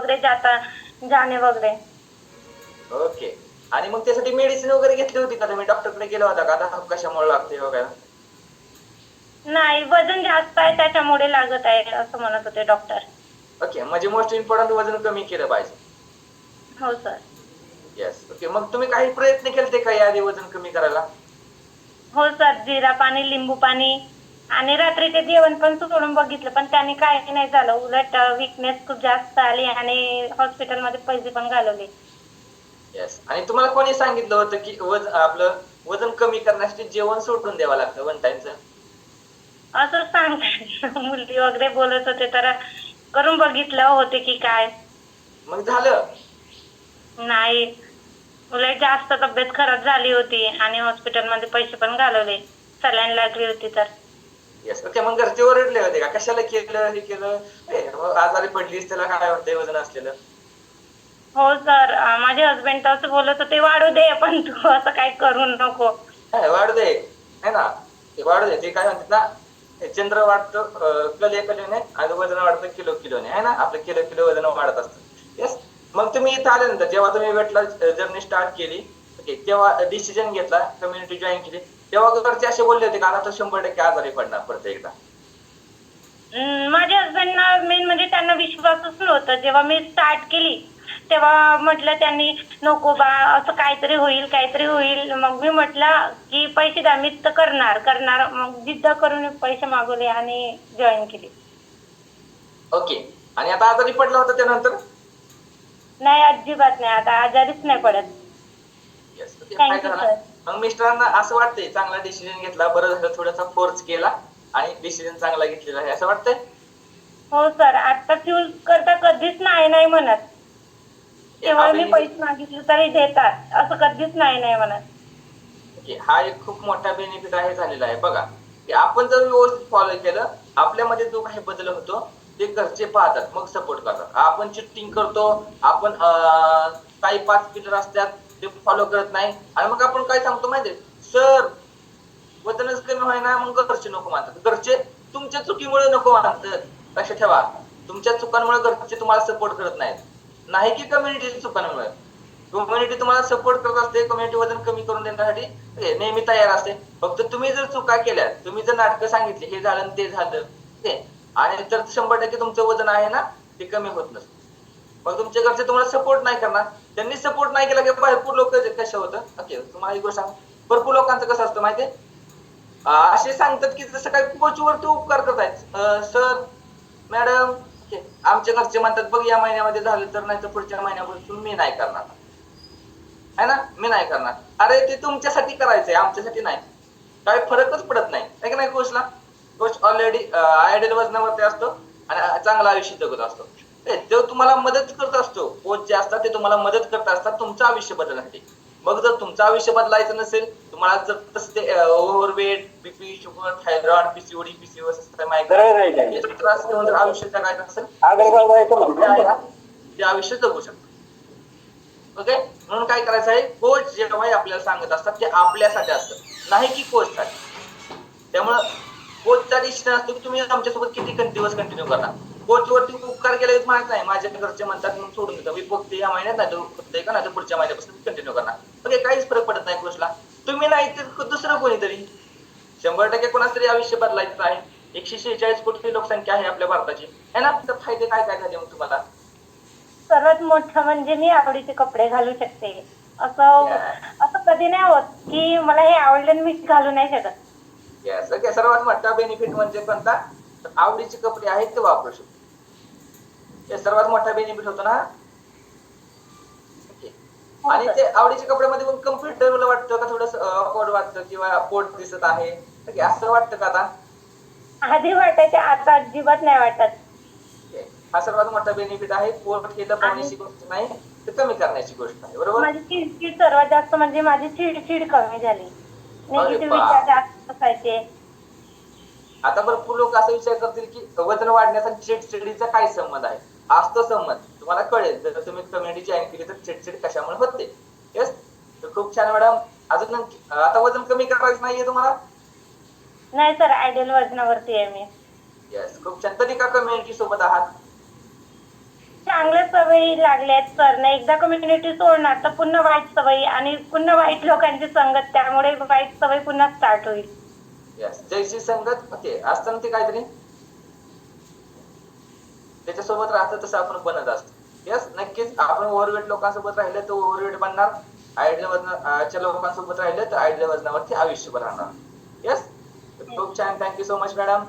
वगैरे जाणे वगैरे. ओके. आणि मग त्यासाठी मेडिसिन वगैरे घेतली होती का तुम्ही? डॉक्टरकडे गेला होता का? आता कशामुळे लागते वगैरे? नाही, वजन जास्त आहे त्याच्यामुळे लागत आहे असं म्हणत होते डॉक्टर. ओके, म्हणजे मोस्ट इम्पॉर्टंट वजन कमी केलं पाहिजे. हो सर. येस. ओके, मग तुम्ही काही प्रयत्न केलते का याआधी वजन कमी करायला? हो सर, जिरा पाणी, लिंबू पाणी आणि रात्रीचे जेवण पण सोडून बघितलं, पण त्याने काही नाही झालं. उलट वीकनेस खूप जास्त आली आणि हॉस्पिटलमध्ये पैसे पण घालवले. येस. आणि तुम्हाला कोणी सांगितलं होतं की आपलं वजन कमी करण्यासाठी जेवण सोडून द्यावं लागतं वन टाइमचं? असं सांगतात मुली वगैरे बोलत होते, तर करून बघितलं होते की काय. मग झालं? नाही, उलट जास्त तब्येत खराब झाली होती आणि हॉस्पिटलमध्ये पैसे पण घालवले. सलाईन लागली होती तर. येस. ओके, मग घरचे ओरडले होते का? कशाला केलं, हे केलं? मग आजारी पडलीस, त्याला काय होतंय वजन असलेलं? हो सर, माझे हसबंड तर असं बोलत होते, वाढू दे पण तू असं काही करू नको. वाढू दे, है ना? ते वाढू दे. ते काय म्हणतात ना, हे चंद्र वाढतो कलेने आणि वजन वाढतं किलो किलोने, है ना? आपलं किलो किलो वजन वाढत असतं. येस. मग तुम्ही इथं आल्यानंतर जेव्हा तुम्ही वेट लॉस जर्नी स्टार्ट केली, ओके, तेव्हा डिसिजन घेतला, कम्युनिटी जॉईन केली, तेव्हा घरचे असे बोलले होते का आता तर 100% आजारी पडणार परत एकदा? माझ्या हसबंडना मेन म्हणजे त्यांना विश्वासच नव्हता. जेव्हा मी स्टार्ट केली तेव्हा म्हटलं त्यांनी, नको बा, असं काहीतरी होईल काहीतरी होईल. मग मी म्हटलं की पैसे द्या, मीच तर करणार करणार. मग जिद्द करून पैसे मागवले आणि जॉईन केली. ओके. आणि आता आजारी पडला होता त्यानंतर? नाही, अजिबात नाही, आता आजारीच नाही पडत. येस. ओके, फायदा थँक्यू झाला. सर. मग मिस्टरांना असं वाटतंय चांगला डिसिजन घेतला, बरं झालं थोडासा फोर्स केला आणि डिसिजन चांगला घेतलेला आहे असं वाटतंय? हो सर, आता फ्यूल करता कधीच नाही नाही म्हणत. केवळ हा मी बेनिफिट. पैसे मागितले तरी देतात, असं कधीच नाही नाही म्हणत. ओके, हा एक खूप मोठा बेनिफिट आहे झालेला आहे बघा, की आपण जर व्यवस्थित फॉलो केलं, आपल्यामध्ये जो काही बदल होतो ते घरचे पाहतात, मग सपोर्ट करतात. आपण चिटिंग करतो, आपण काही 5 पिलर असतात ते फॉलो करत नाही आणि मग आपण काय सांगतो माहितीये, सर वजनच कमी होईना, मग घरचे नको मानतात. घरचे तुमच्या चुकीमुळे नको मानतात. लक्षात ठेवा, तुमच्या चुकांमुळे घरचे तुम्हाला सपोर्ट करत नाहीत, नाही की कम्युनिटी चुकांमुळे. कम्युनिटी तुम्हाला सपोर्ट करत असते, कम्युनिटी वजन कमी करून देण्यासाठी नेहमी तयार असते. फक्त तुम्ही जर चुका केल्या, तुम्ही जर नाटकं सांगितली, हे झालं ते झालं, आणि तर 100% तुमचं वजन आहे ना ते कमी होत नसतं. मग तुमच्या घरचे तुम्हाला सपोर्ट नाही करणार. त्यांनी सपोर्ट नाही केला की भरपूर लोक कसं होतं, ओके तुम्हाला एक गोष्ट सांग, भरपूर लोकांचं कसं असतं माहितीये, असे सांगतात की जसं काही कोचवरती उपकार करतायत. सर, मॅडम, ओके, आमच्या घरचे म्हणतात बघ या महिन्यामध्ये झालं तर, नाही तर पुढच्या महिन्यापासून मी नाही करणार, है ना, मी नाही करणार. अरे ते तुमच्यासाठी करायचंय, आमच्यासाठी नाही. काही फरकच पडत नाही, है की नाही कोचला? कोच ऑलरेडी आयडियल वजनावरती असतो आणि चांगलं आयुष्य जगत असतो. तो तुम्हाला मदत करत असतो. कोच जे असतात ते तुम्हाला मदत करत असतात तुमचं आयुष्य बदलण्यासाठी. मग जर तुमचं आयुष्य बदलायचं नसेल, तुम्हाला जर तसं ते overweight, BP, sugar, thyroid, PCOD, PCOS, migraine हे त्रास घेऊन जर आयुष्य जगायचं असेल, ते आयुष्य जगू शकतो. ओके, म्हणून काय करायचं आहे, कोच जेव्हा आपल्याला सांगत असतात ते आपल्यासाठी असतं, नाही की कोचसाठी. त्यामुळं कोचचा डिसिजन असतो की तुम्ही आमच्यासोबत किती दिवस कंटिन्यू करणार. कोचवरती उपकार केले माहित नाही, माझ्या घरचे म्हणतात म्हणून सोडून देतो मी, फक्त या महिन्यात नाही तर होतंय का, नाही तर पुढच्या महिन्यापासून कंटिन्यू करणार. ओके, काहीच फरक पडत नाही कोचला. तुम्ही नाही तर दुसरं कोणीतरी. 100% कोणाच तरी आयुष्य बदलायचं आहे. 146 कोटी लोकसंख्या आहे आपल्या भारताची, है ना? तर फायदे काय काय झाले मग तुम्हाला? सर्वात मोठं म्हणजे मी आवडीचे कपडे घालू शकते. असं असं कधी नाही होत की मला हे आवडलं मी घालू नाही शकत. येस. ओके, सर्वात मोठा बेनिफिट म्हणजे कोणता? तर आवडीचे कपडे आहेत ते वापरू शकतो. हे सर्वात मोठा बेनिफिट होतो ना. ओके. हो आणि सर. ते आवडीच्या कपड्यामध्ये मग कम्फर्टेबल वाटतं का, थोडंसं ऑकवर्ड वाटतं किंवा पोट दिसत आहे, ओके असं वाटतं का आता? आधी वाटायचे, आता अजिबात नाही वाटत. ओके. हा सर्वात मोठा बेनिफिट आहे. पोट हे आणि लपवण्याची गोष्ट नाही, तर कमी करण्याची गोष्ट आहे, बरोबर? माझी चिडचिड सर्वात जास्त म्हणजे माझी चिडचिड कमी झाली. अरे निगेटिव्ह विचार बाप. जास्त असायचे. आता भरपूर लोक असा विचार करतील की वजन वाढण्याचा चिडचिडीचा काय संबंध आहे. असतो संबंध, तुम्हाला कळेल जर तुम्ही कम्युनिटी जॉईन केली तर चिडचिड कशामुळे होते. येस. तर खूप छान मॅडम. अजून आता वजन कमी करायचं नाहीये तुम्हाला? नाही सर, आयडियल वजनावरती आहे मी. येस, खूप छान. तरी का कम्युनिटी सोबत आहात? चांगल्या सवयी लागल्यात सर. ना एकदा कम्युनिटी सोडणार तर पुन्हा वाईट सवयी आणि पुन्हा वाईट लोकांची संगत, त्यामुळे वाईट सवय पुन्हा स्टार्ट होईल. यस, जैशी संगत ओके असताना ते काहीतरी त्याच्यासोबत राहतं तसं आपण बनत असतो. यस, नक्कीच आपण ओव्हरवेट लोकांसोबत राहिलं तर ओव्हरवेट बनणार, आयडल वजनाच्या लोकांसोबत राहिलं तर आयडल वजनावरती आयुष्यभर राहणार. यस, खूप छान, थँक्यू सो मच मॅडम.